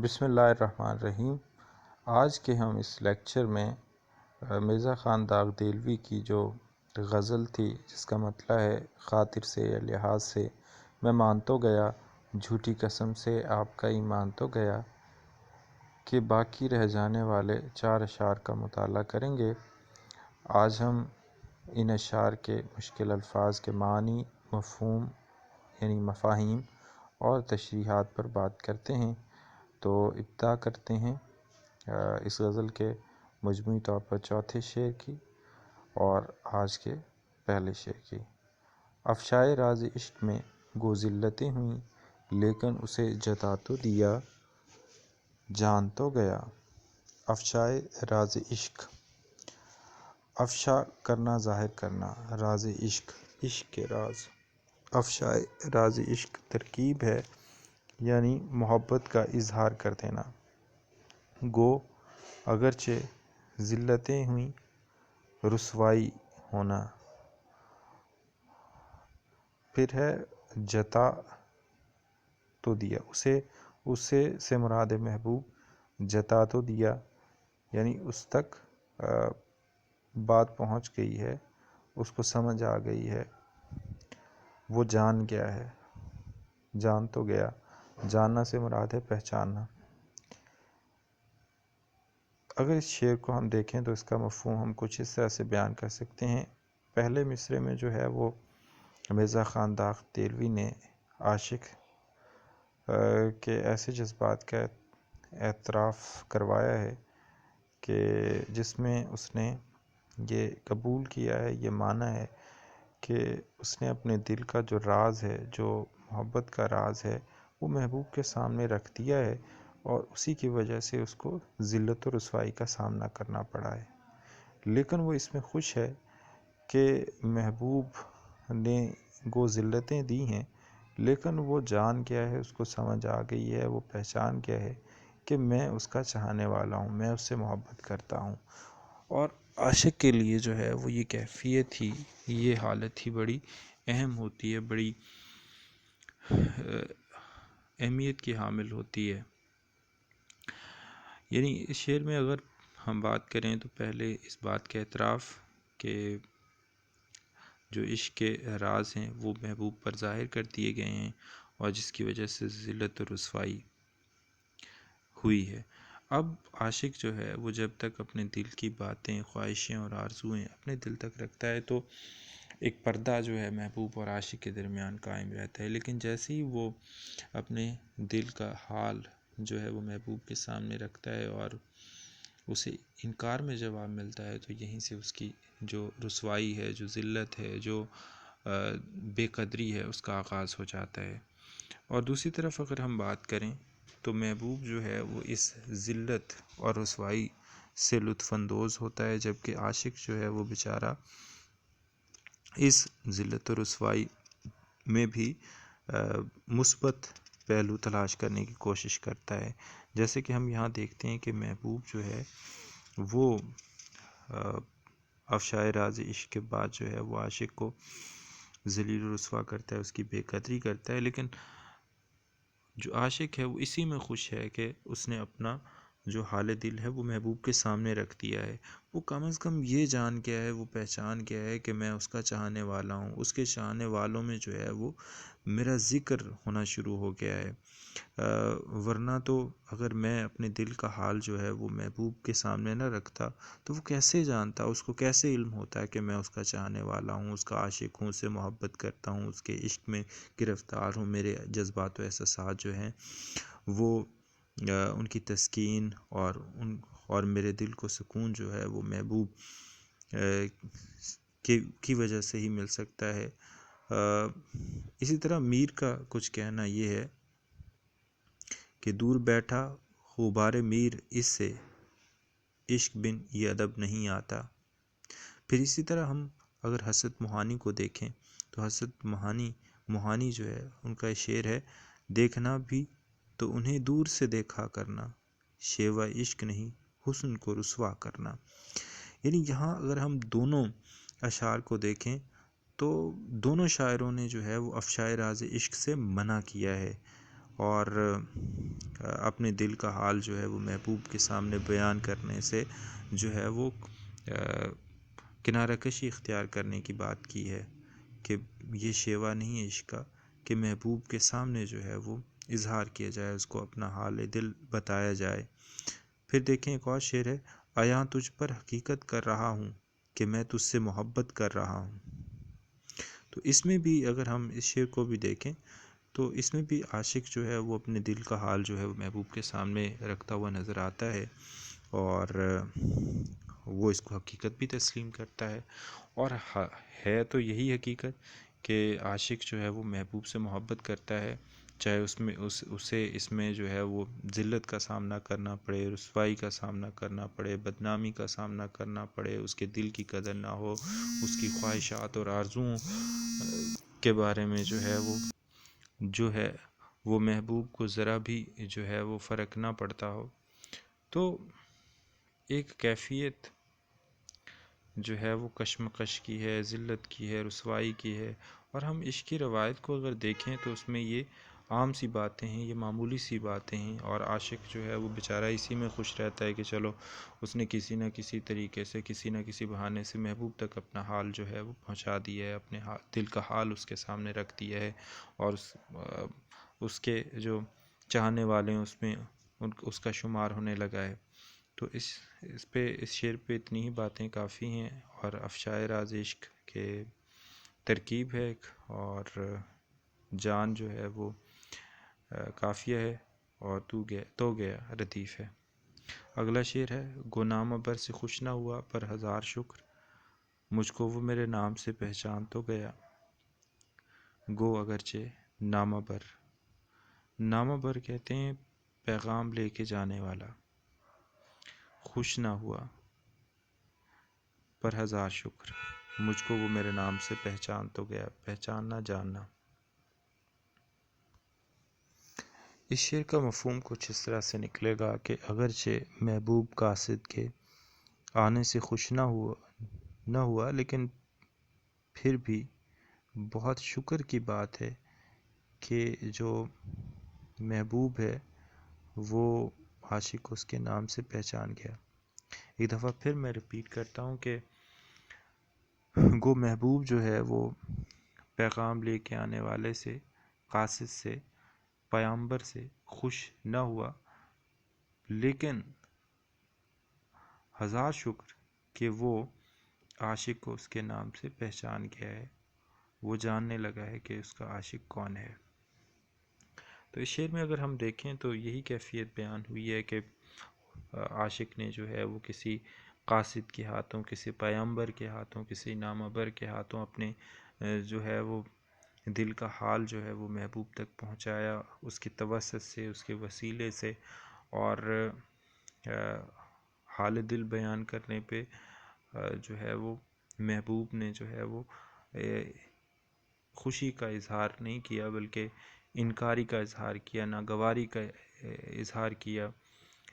بسم اللہ الرحمن الرحیم۔ آج کے ہم اس لیکچر میں مرزا خان داغ دہلوی کی جو غزل تھی جس کا مطلب ہے خاطر سے یا لحاظ سے میں مان تو گیا، جھوٹی قسم سے آپ کا ایمان تو گیا، کہ باقی رہ جانے والے 4 اشعار کا مطالعہ کریں گے۔ آج ہم ان اشعار کے مشکل الفاظ کے معنی، مفہوم یعنی مفاہیم اور تشریحات پر بات کرتے ہیں۔ تو ابتدا کرتے ہیں اس غزل کے مجموعی طور پر چوتھے شعر کی اور آج کے پہلے شعر کی۔ افشائے راز عشق میں گو ذلتیں ہوئیں، لیکن اسے جتا تو دیا، جان تو گیا۔ افشائے راز عشق، افشا کرنا، ظاہر کرنا، راز عشق، عشق کے راز۔ افشائے راز عشق ترکیب ہے، یعنی محبت کا اظہار کر دینا۔ گو اگرچہ ذلتیں ہوئیں، رسوائی ہونا۔ پھر ہے جتا تو دیا، اسے سے مراد محبوب، جتا تو دیا یعنی اس تک بات پہنچ گئی ہے، اس کو سمجھ آ گئی ہے، وہ جان گیا ہے، جان تو گیا۔ جاننا سے مراد ہے پہچاننا۔ اگر اس شعر کو ہم دیکھیں تو اس کا مفہوم ہم کچھ اس طرح سے بیان کر سکتے ہیں۔ پہلے مصرعے میں جو ہے وہ مرزا خان داغ دہلوی نے عاشق کے ایسے جذبات کا اعتراف کروایا ہے کہ جس میں اس نے یہ قبول کیا ہے، یہ مانا ہے کہ اس نے اپنے دل کا جو راز ہے، جو محبت کا راز ہے، وہ محبوب کے سامنے رکھ دیا ہے، اور اسی کی وجہ سے اس کو ذلت و رسوائی کا سامنا کرنا پڑا ہے۔ لیکن وہ اس میں خوش ہے کہ محبوب نے گو ذلتیں دی ہیں، لیکن وہ جان گیا ہے، اس کو سمجھ آ گئی ہے، وہ پہچان گیا ہے کہ میں اس کا چاہنے والا ہوں، میں اس سے محبت کرتا ہوں۔ اور عاشق کے لیے جو ہے وہ یہ کیفیت ہی، یہ حالت ہی بڑی اہم ہوتی ہے، بڑی اہمیت کی حامل ہوتی ہے۔ یعنی اس شعر میں اگر ہم بات کریں تو پہلے اس بات کا اعتراف کہ جو عشق کے راز ہیں وہ محبوب پر ظاہر کر دیے گئے ہیں، اور جس کی وجہ سے ذلت و رسوائی ہوئی ہے۔ اب عاشق جو ہے وہ جب تک اپنے دل کی باتیں، خواہشیں اور آرزوئیں اپنے دل تک رکھتا ہے تو ایک پردہ جو ہے محبوب اور عاشق کے درمیان قائم رہتا ہے، لیکن جیسے ہی وہ اپنے دل کا حال جو ہے وہ محبوب کے سامنے رکھتا ہے اور اسے انکار میں جواب ملتا ہے، تو یہیں سے اس کی جو رسوائی ہے، جو ذلت ہے، جو بے قدری ہے، اس کا آغاز ہو جاتا ہے۔ اور دوسری طرف اگر ہم بات کریں تو محبوب جو ہے وہ اس ذلت اور رسوائی سے لطف اندوز ہوتا ہے، جبکہ عاشق جو ہے وہ بیچارہ اس ذلت و رسوائی میں بھی مثبت پہلو تلاش کرنے کی کوشش کرتا ہے۔ جیسے کہ ہم یہاں دیکھتے ہیں کہ محبوب جو ہے وہ افشائے راز عشق کے بعد جو ہے وہ عاشق کو ذلیل و رسوا کرتا ہے، اس کی بے قدری کرتا ہے، لیکن جو عاشق ہے وہ اسی میں خوش ہے کہ اس نے اپنا جو حال دل ہے وہ محبوب کے سامنے رکھ دیا ہے۔ وہ کم از کم یہ جان گیا ہے، وہ پہچان گیا ہے کہ میں اس کا چاہنے والا ہوں، اس کے چاہنے والوں میں جو ہے وہ میرا ذکر ہونا شروع ہو گیا ہے۔ ورنہ تو اگر میں اپنے دل کا حال جو ہے وہ محبوب کے سامنے نہ رکھتا تو وہ کیسے جانتا، اس کو کیسے علم ہوتا ہے کہ میں اس کا چاہنے والا ہوں، اس کا عاشق ہوں، اس سے محبت کرتا ہوں، اس کے عشق میں گرفتار ہوں، میرے جذبات و احساسات جو ہیں وہ ان کی تسکین اور میرے دل کو سکون جو ہے وہ محبوب کی وجہ سے ہی مل سکتا ہے۔ اسی طرح میر کا کچھ کہنا یہ ہے کہ دور بیٹھا غبار میر اس سے، عشق بن یہ ادب نہیں آتا۔ پھر اسی طرح ہم اگر حسرت موہانی کو دیکھیں تو حسرت موہانی جو ہے ان کا شعر ہے، دیکھنا بھی تو انہیں دور سے دیکھا کرنا، شیوہ عشق نہیں حسن کو رسوا کرنا۔ یعنی یہاں اگر ہم دونوں اشعار کو دیکھیں تو دونوں شاعروں نے جو ہے وہ افشائے راز عشق سے منع کیا ہے، اور اپنے دل کا حال جو ہے وہ محبوب کے سامنے بیان کرنے سے جو ہے وہ کنارہ کشی اختیار کرنے کی بات کی ہے کہ یہ شیوا نہیں ہے عشق کا کہ محبوب کے سامنے جو ہے وہ اظہار کیا جائے، اس کو اپنا حال دل بتایا جائے۔ پھر دیکھیں ایک اور شعر ہے، آیاں تجھ پر حقیقت کر رہا ہوں کہ میں تجھ سے محبت کر رہا ہوں۔ تو اس میں بھی اگر ہم اس شعر کو بھی دیکھیں تو اس میں بھی عاشق جو ہے وہ اپنے دل کا حال جو ہے وہ محبوب کے سامنے رکھتا ہوا نظر آتا ہے، اور وہ اس کو حقیقت بھی تسلیم کرتا ہے۔ اور ہے تو یہی حقیقت کہ عاشق جو ہے وہ محبوب سے محبت کرتا ہے، چاہے اسے اس میں جو ہے وہ ذلت کا سامنا کرنا پڑے، رسوائی کا سامنا کرنا پڑے، بدنامی کا سامنا کرنا پڑے، اس کے دل کی قدر نہ ہو، اس کی خواہشات اور آرزوؤں کے بارے میں جو ہے وہ محبوب کو ذرا بھی جو ہے وہ فرق نہ پڑتا ہو۔ تو ایک کیفیت جو ہے وہ کشمکش کی ہے، ذلت کی ہے، رسوائی کی ہے، اور ہم عشق کی روایت کو اگر دیکھیں تو اس میں یہ عام سی باتیں ہیں، یہ معمولی سی باتیں ہیں، اور عاشق جو ہے وہ بیچارہ اسی میں خوش رہتا ہے کہ چلو اس نے کسی نہ کسی طریقے سے، کسی نہ کسی بہانے سے محبوب تک اپنا حال جو ہے وہ پہنچا دیا ہے، اپنے دل کا حال اس کے سامنے رکھ دیا ہے، اور اس کے جو چاہنے والے ہیں اس میں اس کا شمار ہونے لگا ہے۔ تو اس شعر پہ اتنی ہی باتیں کافی ہیں، اور افشائے راز عشق کے ترکیب ہے ایک، اور جان جو ہے وہ قافیہ ہے، اور تو گیا ردیف ہے۔ اگلا شعر ہے، گو نامہ بر سے خوش نہ ہوا پر ہزار شکر، مجھ کو وہ میرے نام سے پہچان تو گیا۔ گو اگرچہ نامہ بر، نامہ بر کہتے ہیں پیغام لے کے جانے والا، خوش نہ ہوا پر ہزار شکر، مجھ کو وہ میرے نام سے پہچان تو گیا، پہچاننا جاننا۔ اس شعر کا مفہوم کچھ اس طرح سے نکلے گا کہ اگرچہ محبوب قاصد کے آنے سے خوش نہ ہوا لیکن پھر بھی بہت شکر کی بات ہے کہ جو محبوب ہے وہ عاشق اس کے نام سے پہچان گیا۔ ایک دفعہ پھر میں ریپیٹ کرتا ہوں کہ گو محبوب جو ہے وہ پیغام لے کے آنے والے سے، قاصد سے، پیامبر سے خوش نہ ہوا، لیکن ہزار شکر کہ وہ عاشق کو اس کے نام سے پہچان گیا ہے، وہ جاننے لگا ہے کہ اس کا عاشق کون ہے۔ تو اس شعر میں اگر ہم دیکھیں تو یہی کیفیت بیان ہوئی ہے کہ عاشق نے جو ہے وہ کسی قاصد کے ہاتھوں، کسی پیامبر کے ہاتھوں، کسی نامہ بر کے ہاتھوں اپنے جو ہے وہ دل کا حال جو ہے وہ محبوب تک پہنچایا، اس کی توسط سے، اس کے وسیلے سے، اور حال دل بیان کرنے پہ جو ہے وہ محبوب نے جو ہے وہ خوشی کا اظہار نہیں کیا بلکہ انکاری کا اظہار کیا، ناگواری کا اظہار کیا،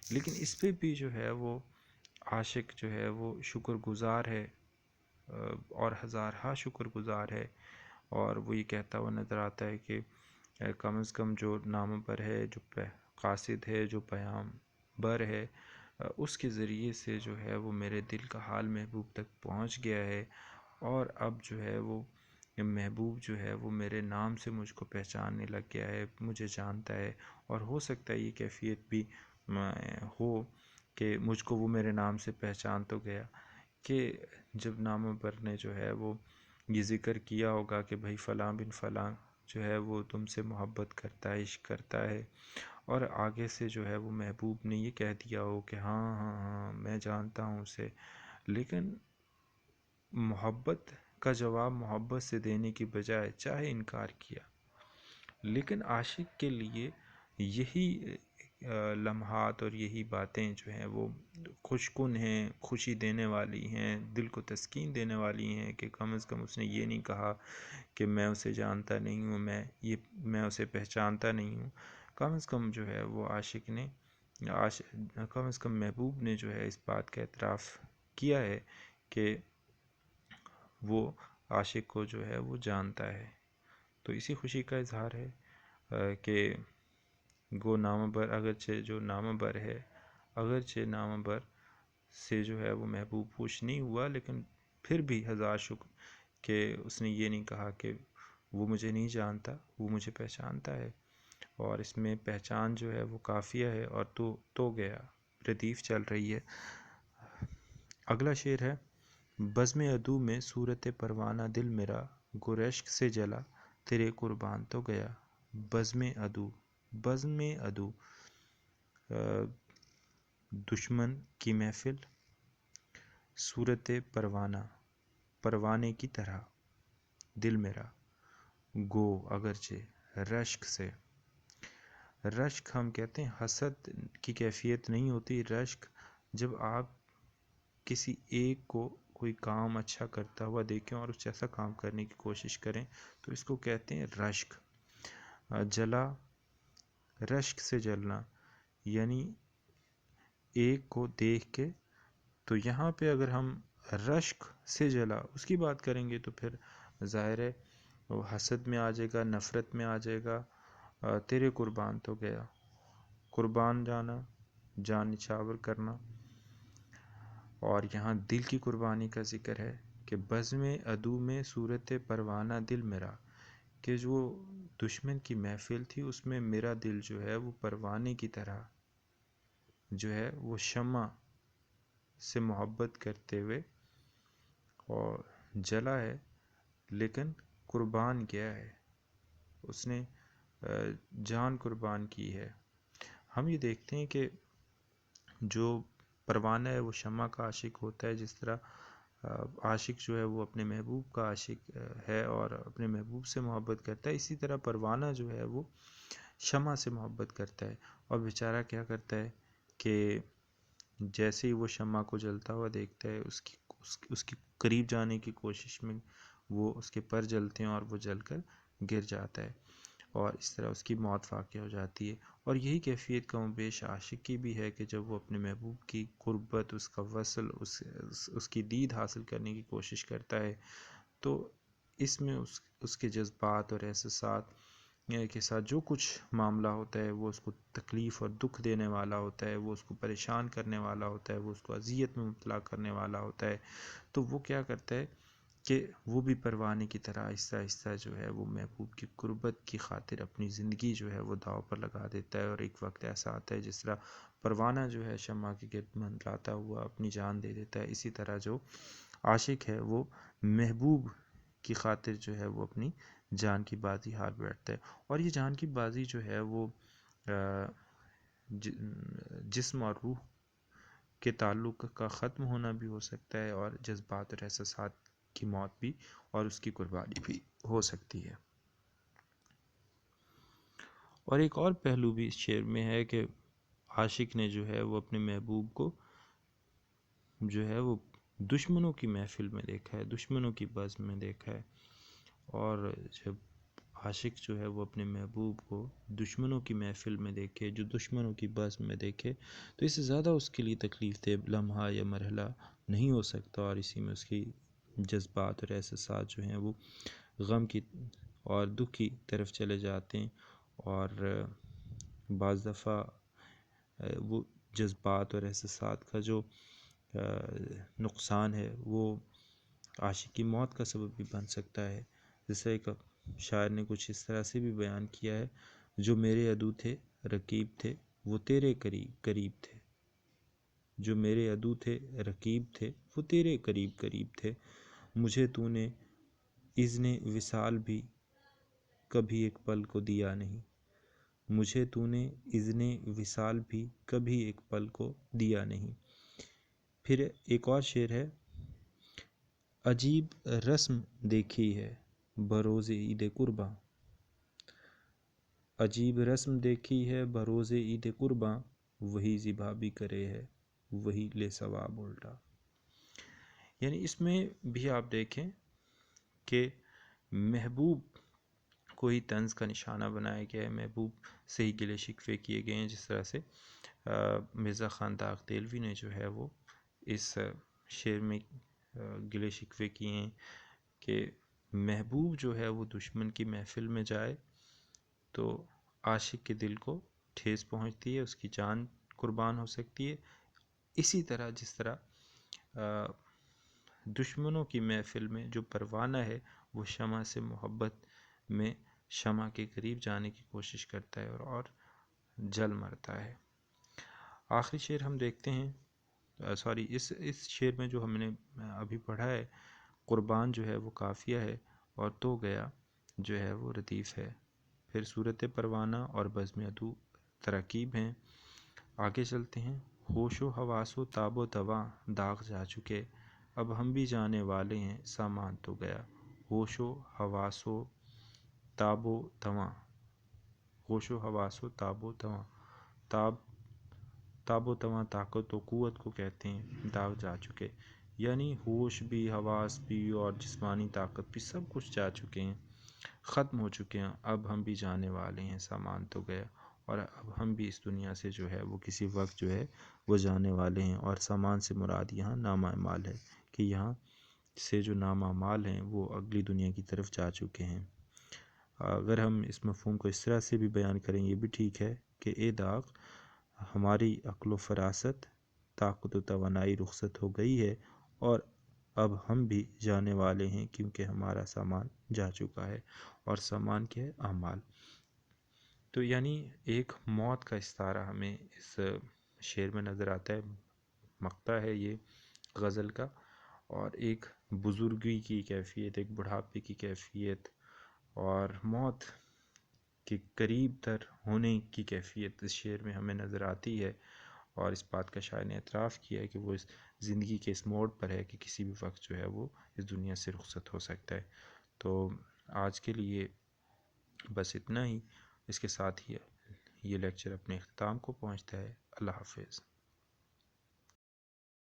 لیکن اس پہ بھی جو ہے وہ عاشق جو ہے وہ شکر گزار ہے، اور ہزارہا شکر گزار ہے، اور وہ یہ کہتا ہوا نظر آتا ہے کہ کم از کم جو نامہ بر ہے، جو قاصد ہے، جو پیام بر ہے، اس کے ذریعے سے جو ہے وہ میرے دل کا حال محبوب تک پہنچ گیا ہے، اور اب جو ہے وہ محبوب جو ہے وہ میرے نام سے مجھ کو پہچاننے لگ گیا ہے، مجھے جانتا ہے، اور ہو سکتا ہے یہ کیفیت بھی ہو کہ مجھ کو وہ میرے نام سے پہچان تو گیا، کہ جب نامہ بر نے جو ہے وہ یہ ذکر کیا ہوگا کہ بھائی فلاں بن فلاں جو ہے وہ تم سے محبت کرتا ہے، عشق کرتا ہے، اور آگے سے جو ہے وہ محبوب نے یہ کہہ دیا ہو کہ ہاں ہاں ہاں میں جانتا ہوں اسے، لیکن محبت کا جواب محبت سے دینے کی بجائے چاہے انکار کیا، لیکن عاشق کے لیے یہی لمحات اور یہی باتیں جو ہیں وہ خوش کن ہیں، خوشی دینے والی ہیں، دل کو تسکین دینے والی ہیں، کہ کم از کم اس نے یہ نہیں کہا کہ میں اسے جانتا نہیں ہوں، میں اسے پہچانتا نہیں ہوں، کم از کم جو ہے وہ عاشق نے کم از کم محبوب نے جو ہے اس بات کا اعتراف کیا ہے کہ وہ عاشق کو جو ہے وہ جانتا ہے۔ تو اسی خوشی کا اظہار ہے کہ گو نامہ بر اگرچہ جو نامہ بر ہے، اگرچہ نامہ بر سے جو ہے وہ محبوب خوش نہیں ہوا، لیکن پھر بھی ہزار شکر کہ اس نے یہ نہیں کہا کہ وہ مجھے نہیں جانتا، وہ مجھے پہچانتا ہے۔ اور اس میں پہچان جو ہے وہ کافیہ ہے، اور تو گیا ردیف چل رہی ہے۔ اگلا شعر ہے: بزم عدو میں صورت پروانہ دل میرا، گو رشک سے جلا تیرے قربان تو گیا۔ بزم عدو، بزم عدو دشمن کی محفل، صورت پروانہ پروانے کی طرح، دل میرا گو اگرچہ رشک سے، رشک ہم کہتے ہیں حسد کی کیفیت نہیں ہوتی، رشک جب آپ کسی ایک کو کوئی کام اچھا کرتا ہوا دیکھیں اور اس جیسا کام کرنے کی کوشش کریں تو اس کو کہتے ہیں رشک۔ جلا، رشک سے جلنا یعنی ایک کو دیکھ کے، تو یہاں پہ اگر ہم رشک سے جلا اس کی بات کریں گے تو پھر ظاہر ہے وہ حسد میں آ جائے گا، نفرت میں آ جائے گا۔ تیرے قربان تو گیا، قربان جانا، جان نچھاور کرنا، اور یہاں دل کی قربانی کا ذکر ہے کہ بزم عدو میں صورت پروانہ دل میرا، کہ جو دشمن کی محفل تھی اس میں میرا دل جو ہے وہ پروانے کی طرح جو ہے وہ شمع سے محبت کرتے ہوئے اور جلا ہے، لیکن قربان کیا ہے، اس نے جان قربان کی ہے۔ ہم یہ دیکھتے ہیں کہ جو پروانہ ہے وہ شمع کا عاشق ہوتا ہے، جس طرح عاشق جو ہے وہ اپنے محبوب کا عاشق ہے اور اپنے محبوب سے محبت کرتا ہے، اسی طرح پروانہ جو ہے وہ شمع سے محبت کرتا ہے، اور بیچارہ کیا کرتا ہے کہ جیسے ہی وہ شمع کو جلتا ہوا دیکھتا ہے اس کی قریب جانے کی کوشش میں وہ اس کے پر جلتے ہیں اور وہ جل کر گر جاتا ہے، اور اس طرح اس کی موت واقع ہو جاتی ہے۔ اور یہی کیفیت کم و بیش عاشق کی بھی ہے کہ جب وہ اپنے محبوب کی قربت، اس کا وصل، اس کی دید حاصل کرنے کی کوشش کرتا ہے تو اس میں اس کے جذبات اور احساسات کے ساتھ جو کچھ معاملہ ہوتا ہے وہ اس کو تکلیف اور دکھ دینے والا ہوتا ہے، وہ اس کو پریشان کرنے والا ہوتا ہے، وہ اس کو اذیت میں مبتلا کرنے والا ہوتا ہے، تو وہ کیا کرتا ہے کہ وہ بھی پروانے کی طرح آہستہ آہستہ جو ہے وہ محبوب کی قربت کی خاطر اپنی زندگی جو ہے وہ داؤ پر لگا دیتا ہے۔ اور ایک وقت ایسا آتا ہے جس طرح پروانہ جو ہے شمع کے گرد منڈلاتا ہوا اپنی جان دے دیتا ہے، اسی طرح جو عاشق ہے وہ محبوب کی خاطر جو ہے وہ اپنی جان کی بازی ہار بیٹھتا ہے۔ اور یہ جان کی بازی جو ہے وہ جسم اور روح کے تعلق کا ختم ہونا بھی ہو سکتا ہے، اور جذبات اور احساسات کی موت بھی اور اس کی قربانی بھی ہو سکتی ہے۔ اور ایک اور پہلو بھی اس شعر میں ہے کہ عاشق نے جو ہے وہ اپنے محبوب کو جو ہے وہ دشمنوں کی محفل میں دیکھا ہے، دشمنوں کی بزم میں دیکھا ہے، اور جب عاشق جو ہے وہ اپنے محبوب کو دشمنوں کی محفل میں دیکھے، جو دشمنوں کی بزم میں دیکھے، تو اس سے زیادہ اس کے لیے تکلیف دہ لمحہ یا مرحلہ نہیں ہو سکتا، اور اسی میں اس کی جذبات اور احساسات جو ہیں وہ غم کی اور دکھ کی طرف چلے جاتے ہیں، اور بعض دفعہ وہ جذبات اور احساسات کا جو نقصان ہے وہ عاشق کی موت کا سبب بھی بن سکتا ہے۔ جیسے ایک شاعر نے کچھ اس طرح سے بھی بیان کیا ہے: جو میرے عدو تھے رقیب تھے وہ تیرے قریب تھے، جو میرے عدو تھے رقیب تھے وہ تیرے قریب تھے، مجھے تو نے اذن وصال بھی کبھی ایک پل کو دیا نہیں، مجھے تو نے اذن وصال بھی کبھی ایک پل کو دیا نہیں۔ پھر ایک اور شعر ہے: عجیب رسم دیکھی ہے بروز عید قرباں، عجیب رسم دیکھی ہے بروز عید قرباں، وہی ذبح بھی کرے ہے وہی لے ثواب الٹا۔ یعنی اس میں بھی آپ دیکھیں کہ محبوب کو ہی طنز کا نشانہ بنایا گیا ہے، محبوب سے ہی گلے شکوے کیے گئے ہیں، جس طرح سے مرزا خان داغ دیلوی نے جو ہے وہ اس شعر میں گلے شکوے کیے ہیں کہ محبوب جو ہے وہ دشمن کی محفل میں جائے تو عاشق کے دل کو ٹھیس پہنچتی ہے، اس کی جان قربان ہو سکتی ہے۔ اسی طرح جس طرح دشمنوں کی محفل میں جو پروانہ ہے وہ شمع سے محبت میں شمع کے قریب جانے کی کوشش کرتا ہے اور جل مرتا ہے۔ آخری شعر ہم دیکھتے ہیں، اس شعر میں جو ہم نے ابھی پڑھا ہے، قربان جو ہے وہ قافیہ ہے اور تو گیا جو ہے وہ ردیف ہے، پھر صورت پروانہ اور بزم عدو تراکیب ہیں۔ آگے چلتے ہیں۔ ہوش و حواس و تاب و تواں داغ جا چکے، اب ہم بھی جانے والے ہیں سامان تو گیا۔ ہوش و حواس و تاب و تواں، ہوش و حواس و تاب و تواں، تاب و تواں طاقت و قوت کو کہتے ہیں، داغ جا چکے، یعنی ہوش بھی، حواس بھی اور جسمانی طاقت بھی سب کچھ جا چکے ہیں، ختم ہو چکے ہیں۔ اب ہم بھی جانے والے ہیں سامان تو گیا، اور اب ہم بھی اس دنیا سے جو ہے وہ کسی وقت جو ہے وہ جانے والے ہیں۔ اور سامان سے مراد یہاں نامہ اعمال ہے، کہ یہاں سے جو نامہ اعمال ہیں وہ اگلی دنیا کی طرف جا چکے ہیں۔ اگر ہم اس مفہوم کو اس طرح سے بھی بیان کریں، یہ بھی ٹھیک ہے کہ اے داغ، ہماری عقل و فراست، طاقت و توانائی رخصت ہو گئی ہے، اور اب ہم بھی جانے والے ہیں، کیونکہ ہمارا سامان جا چکا ہے۔ اور سامان کیا ہے؟ اعمال۔ تو یعنی ایک موت کا استعارہ ہمیں اس شعر میں نظر آتا ہے، مقطع ہے یہ غزل کا، اور ایک بزرگی کی کیفیت، ایک بڑھاپے کی کیفیت اور موت کے قریب تر ہونے کی کیفیت اس شعر میں ہمیں نظر آتی ہے۔ اور اس بات کا شاعر نے اعتراف کیا ہے کہ وہ اس زندگی کے اس موڑ پر ہے کہ کسی بھی وقت جو ہے وہ اس دنیا سے رخصت ہو سکتا ہے۔ تو آج کے لیے بس اتنا ہی، اس کے ساتھ ہی یہ لیکچر اپنے اختتام کو پہنچتا ہے۔ اللہ حافظ۔